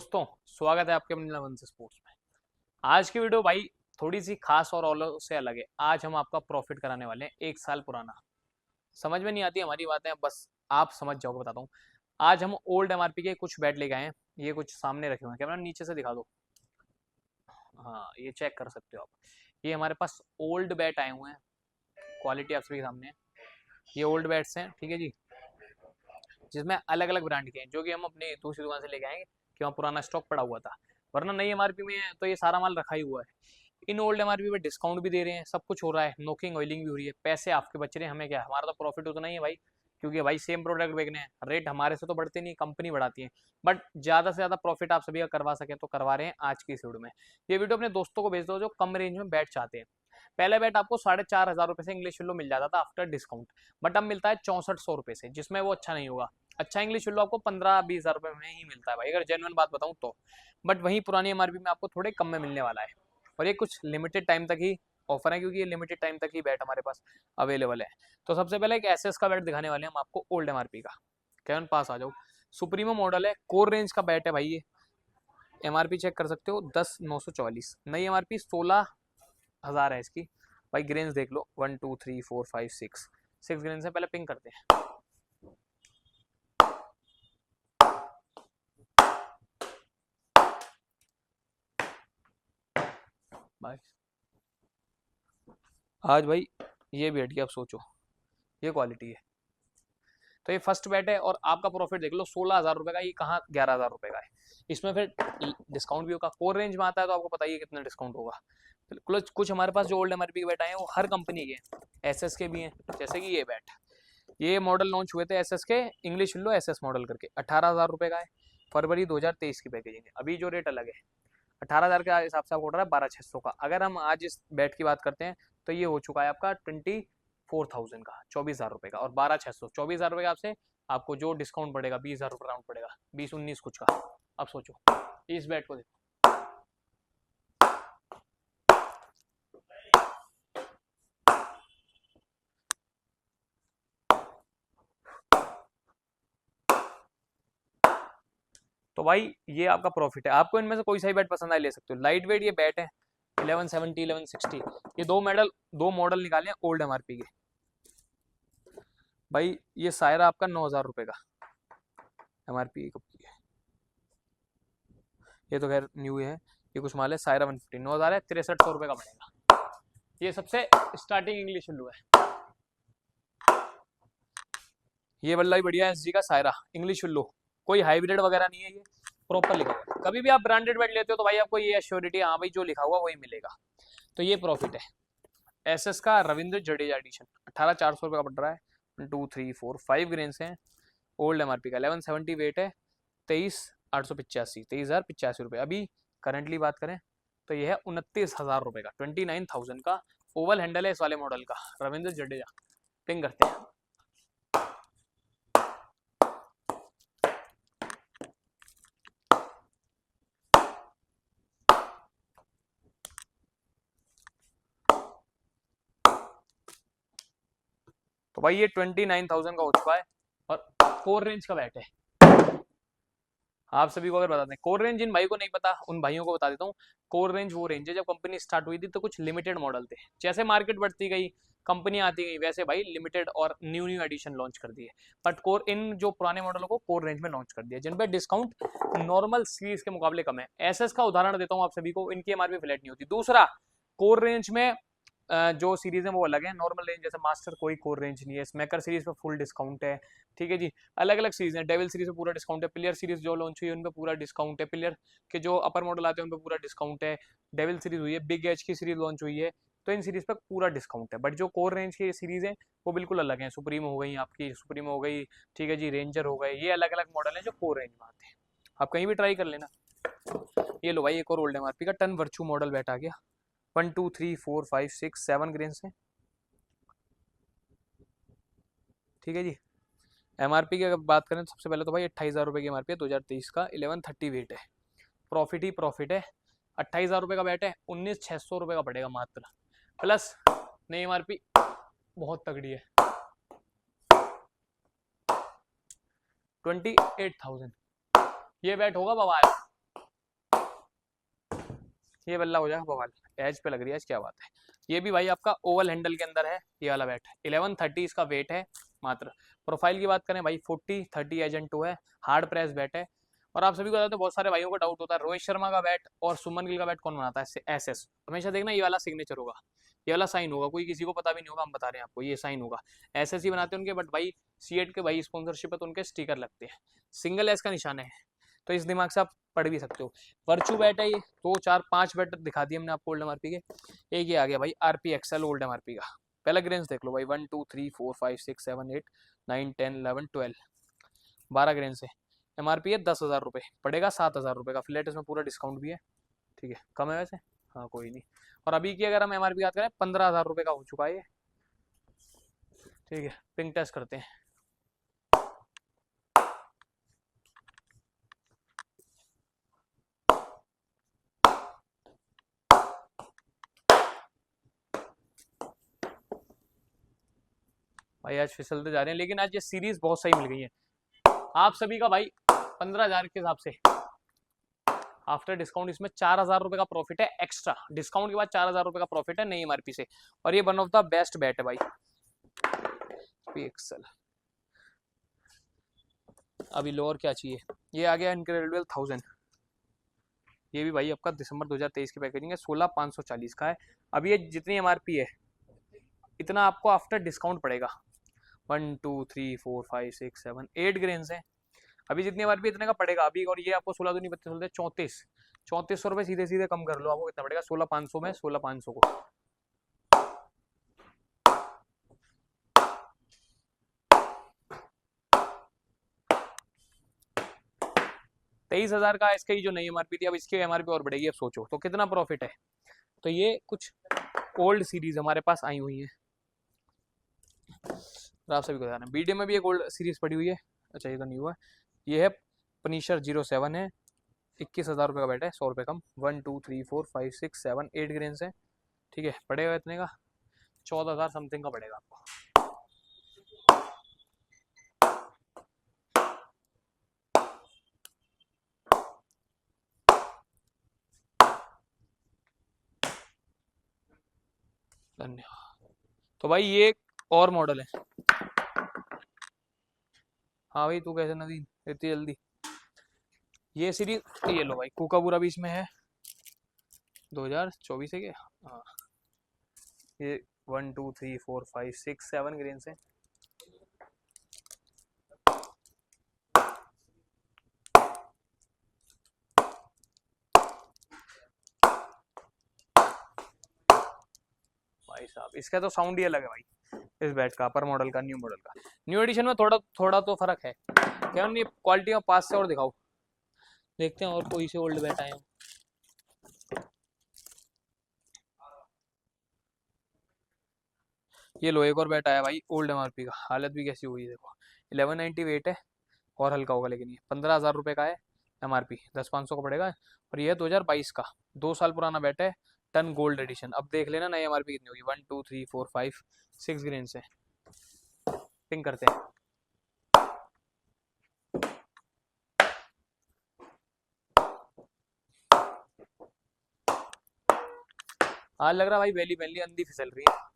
दोस्तों, स्वागत है आपके अपने वन स्पोर्ट्स में। आज की वीडियो भाई थोड़ी सी खास और औरों से अलग है। आज हम आपका प्रॉफिट कराने वाले हैं 1 साल पुराना। समझ में नहीं आती हमारी बातें, बस आप समझ जाओगे, बताता हूँ। आज हम ओल्ड एमआरपी के कुछ बैट लेके आए हैं। ये कुछ सामने रखे हुए हैं, कैमरा नीचे से दिखा दो। हाँ, ये चेक कर सकते हो आप। ये हमारे पास ओल्ड बैट आए हुए हैं, क्वालिटी आप सभी के सामने है। ये ओल्ड बैट्स हैं, ठीक है जी, जिसमें अलग अलग ब्रांड के हैं, जो कि हम अपनी दूसरी दुकान से लेके आएंगे कि वहाँ पुराना स्टॉक पड़ा हुआ था, वरना नई एमआरपी में है तो ये सारा माल रखा ही हुआ है। इन ओल्ड एमआरपी पे डिस्काउंट भी दे रहे हैं, सब कुछ हो रहा है, नोकिंग ऑयलिंग भी हो रही है, पैसे आपके बच रहे हैं, हमें क्या, हमारा तो प्रॉफिट उतना ही है भाई, क्योंकि भाई सेम प्रोडक्ट बेचने हैं, रेट हमारे से तो बढ़ते नहीं, कंपनी बढ़ाती है। बट ज्यादा से ज्यादा प्रॉफिट आप सभी का करवा सके तो करवा रहे हैं आज की इस वीडियो में। ये वीडियो अपने दोस्तों को भेज दो जो कम रेंज में बैठ चाहते हैं। पहले बैट आपको 4,500 रुपए से इंग्लिश फिल्लो मिल जाता था आफ्टर डिस्काउंट, बट अब मिलता है 6400 रुपए से, जिसमें वो अच्छा नहीं होगा। अच्छा इंग्लिश फिल्लो आपको 15-20 हज़ार रुपए में ही मिलता है भाई, अगर जेन्युइन बात बताऊं तो। बट वहीं पुरानी एमआरपी में आपको थोड़े कम में मिलने वाला है, और ये कुछ लिमिटेड टाइम तक ही ऑफर है, क्योंकि ये लिमिटेड टाइम तक ही बैट हमारे पास अवेलेबल है। तो सबसे पहले एक एसएस का बैट दिखाने वाले हैं हम आपको, ओल्ड एमआरपी का। कैन पास आ जाओ। सुप्रीमो मॉडल है, कोर रेंज का बैट है भाई ये। एमआरपी चेक कर सकते हो 10,944, नई एमआरपी 16,000 है इसकी। भाई ग्रेन्स देख लो, 1 2 3 4 5 6, 6 ग्रेन्स है। पहले पिंग करते हैं भाई। आज भाई ये बैठ गया, अब सोचो, ये क्वालिटी है। तो ये फर्स्ट बैट है, और आपका प्रॉफिट देख लो 16,000 रुपए का, ये कहाँ 11,000 रुपए का है। इसमें फिर डिस्काउंट भी होगा, कोर रेंज में आता है तो आपको पता ही है कितना डिस्काउंट होगा। कुछ कुछ हमारे पास जो ओल्ड एमआरपी के बैट आए हैं वो हर कंपनी के हैं, एसएस के भी हैं, जैसे कि ये बैट। ये मॉडल लॉन्च हुए थे एसएस के, इंग्लिश लो एसएस मॉडल करके, 18,000 रुपए का है। फरवरी 2023 की पैकेजिंग है, अभी जो रेट अलग है। 18,000 के हिसाब से आपको उठ रहा है 12,600 का। अगर हम आज इस बैट की बात करते हैं तो ये हो चुका है आपका 24,000 का, 24,000 रुपए का, और 12,600, 24,000 रुपए का आपसे आपको जो डिस्काउंट पड़ेगा 20,000 रुपए राउंड पड़ेगा, 20-19 कुछ का। अब सोचो इस बैट को देखो। तो भाई ये आपका प्रॉफिट है। आपको इनमें से कोई सा ही बैट पसंद आए ले सकते हो। लाइट वेट ये बैट है, 1170 1160। ये दो मॉडल निकाले हैं ओल्ड एमआरपी के। भाई ये सायरा आपका 9,000 रुपए का एमआरपी कब की है, ये तो खैर न्यू है। ये कुछ माल है, सायरा 150 9,000 है, 6300 रुपए का पड़ेगा। ये सबसे स्टार्टिंग इंग्लिश लू है। ये बल्ला ही बढ़िया है, एसजी का सायरा इंग्लिश लो, कोई हाइब्रिड वगैरह नहीं है, ये प्रॉपर लिखा हुआ है। कभी भी आप ब्रांडेड बैट लेते हो तो भाई आपको ये एश्योरिटी, हाँ भाई जो लिखा हुआ वही मिलेगा। तो ये प्रॉफिट है। एसएस का रविंद्र जडेजा एडिशन 18,400 रुपए का पड़ रहा है। 1 2 3 4 5 ग्रेन्स हैं, ओल्ड एमआरपी का, 1170 वेट है, 23,885, 23,085 रुपए। अभी करंटली बात करें तो ये है 29,000 रुपए का, 29,000 का। ओवल हैंडल है इस वाले मॉडल का, रविंद्र जडेजा। पिंग करते हैं। तो भाई ये 29,000 का हो चुका है, और कोर रेंज का बैट है। आप सभी को अगर बताते हैं कोर रेंज, जिन भाई को नहीं पता उन भाइयों को बता देता हूँ। कोर रेंज वो रेंज है, जब कंपनी स्टार्ट हुई थी तो कुछ लिमिटेड मॉडल थे, जैसे मार्केट बढ़ती गई, कंपनी आती गई, वैसे भाई लिमिटेड और न्यू न्यू एडिशन लॉन्च कर दिए। बट कोर, इन जो पुराने मॉडलों को कोर रेंज में लॉन्च कर दिया, जिन पे डिस्काउंट नॉर्मल सीरीज के मुकाबले कम है। एसएस का उदाहरण देता हूँ आप सभी को, इनकी एमआरपी फ्लैट नहीं होती। दूसरा, कोर रेंज में जो सीरीज है वो अलग है, नॉर्मल रेंज जैसे मास्टर कोई कोर रेंज नहीं है, स्मैकर सीरीज पे फुल डिस्काउंट है, ठीक है जी। अलग अलग सीरीज है, डेविल सीरीज पे पूरा डिस्काउंट है, प्लेयर सीरीज जो लॉन्च हुई है उन पे पूरा डिस्काउंट है, प्लेयर के जो अपर मॉडल आते हैं उन पे पूरा डिस्काउंट है। डेविल सीरीज हुई है, बिग एच की सीरीज लॉन्च हुई है, तो इन सीरीज पे पूरा डिस्काउंट है। बट जो कोर रेंज की सीरीज है वो बिल्कुल अलग है। सुप्रीमो हो गई आपकी, सुप्रीमो हो गई, ठीक है जी, रेंजर हो गए, ये अलग अलग मॉडल है जो कोर रेंज में आते हैं। आप कहीं भी ट्राई कर लेना। ये लो भाई एक और ओल्ड एमआरपी का टन वर्चू मॉडल बैठ आ गया, 1 2 3 4 5 6 7 ग्रेन्स है, ठीक है जी। एमआरपी की अगर बात करें तो सबसे पहले तो भाई 28,000 रुपए की एमआरपी है, 2023 का, 1130 वेट है, प्रॉफिट ही प्रॉफिट है। 28,000 रुपए का बैट है, 19,600 रुपए का पड़ेगा मात्र, प्लस नई एमआरपी बहुत तगड़ी है, 28,000। ये बैट होगा बवाल, ये बल्ला हो जाएगा बवाल, एज पे लग रही है, क्या बात है। ये भी भाई आपका ओवल हैंडल के अंदर है ये वाला बैट, 1130 इसका वेट है मात्र। प्रोफाइल की बात करें भाई 40-30 एजेंट 2 है, हार्ड प्रेस बैट है। और आप सभी को बताते हैं, बहुत सारे भाइयों को डाउट होता है रोहित शर्मा का बैट और सुमन गिल का बैट कौन बनाता है, एसएस। हमेशा देखना ये वाला सिग्नेचर होगा, ये वाला साइन होगा, कोई किसी को पता भी नहीं होगा, हम बता रहे हैं आपको, ये साइन होगा। एसएस ही बनाते हैं उनके, बट भाई सीएट के भाई स्पॉन्सरशिप है तो उनके स्टिकर लगते हैं, सिंगल एस का निशान है, तो इस दिमाग से आप पढ़ भी सकते हो। वर्चू बैट है ये, 2 4 5 बैट दिखा दिए हमने आपको ओल्ड एमआरपी के। एक ये आ गया भाई आरपी एक्सएल ओल्ड एमआरपी का, पहला ग्रेन्स देख लो भाई, 1 2 3 4 5 6 7 8 9 10 11 12 12 ग्रेन्स है। एमआरपी है 10,000 रुपये, पड़ेगा 7,000 रुपये का, फ्लैट इसमें पूरा डिस्काउंट भी है, ठीक है, कम है वैसे, हाँ कोई नहीं। और अभी की अगर हम एमआरपी बात करें 15,000 रुपये का हो चुका है ये, ठीक है। पिंक टेस्ट करते हैं। भाई आज फिसलते जा रहे हैं, लेकिन आज ये सीरीज बहुत सही मिल गई है आप सभी का भाई। 15,000 के हिसाब से आफ्टर डिस्काउंट इसमें 4,000 रुपये का प्रॉफिट है एक्स्ट्रा, डिस्काउंट के बाद 4,000 रुपये का प्रॉफिट है नई एमआरपी से, और ये one of the best bat है भाई पिक्सल। अभी लोअर क्या चाहिए, ये आ गया इनक्रेडिबल 1000, ये भी भाई आपका दिसंबर 2023 की पैकेजिंग है, 16,540 का है। अभी ये जितनी एमआरपी है इतना आपको आफ्टर डिस्काउंट पड़ेगा, 1 2 3 4 5 6 7 8 ग्रेन्स है। अभी जितनी एमआरपी इतने का पड़ेगा अभी, और ये आपको 16 दूनी 32 34 3400 रुपये सीधे सीधे कम कर लो, आपको कितना पड़ेगा 16,500 में 16,500 को। 23,000 का इसकी जो नई एमआरपी थी, अब इसकी एमआरपी और बढ़ेगी, अब सोचो तो कितना प्रॉफिट है। तो ये कुछ ओल्ड सीरीज हमारे पास आई हुई है, तो आप सभी को बताना। बीडीएम में भी एक ओल्ड सीरीज पड़ी हुई है, अच्छा ये तो नहीं हुआ, ये है पनीशर 07 है, 21,000 रुपये का बैट है, 100 रुपये कम, 1 2 3 4 5 6 7 8 ग्रेन्स है, ठीक है। पड़ेगा इतने का 14,000 समथिंग का पड़ेगा आपको। धन्यवाद। तो भाई ये और मॉडल है, हाँ भाई तू कैसे नदीन इतनी जल्दी, ये सीरीज, ये लो भाई कुकाबूरा भी इसमें है, 2024 है क्या, हाँ ये 1 2 3 4 5 6 7 ग्रेन्स है। भाई साहब इसका तो साउंड ही अलग है भाई, इस बैट का, अपर मॉडल का, न्यू मॉडल का। न्यू एडिशन में थोड़ा थोड़ा तो फर्क है, क्या ये क्वालिटी में पास से और दिखाओ, देखते हैं और कोई से ओल्ड बैट आए हो। ये लो एक और बैट आया भाई ओल्ड एमआरपी का, हालत भी कैसी हुई है देखो, 1190 वेट है, और हल्का होगा, लेकिन ये 15,000 रुपये का है एमआरपी, 10,500 का पड़ेगा। और ये है 2022 का, 2 साल पुराना बैट है, टन गोल्ड एडिशन। अब देख लेना नई एमआरपी कितनी होगी, 1 2 3 4 5 6 ग्रेन से। पिंक करते हैं। आज लग रहा भाई वैली वैली अंधी फिसल रही है।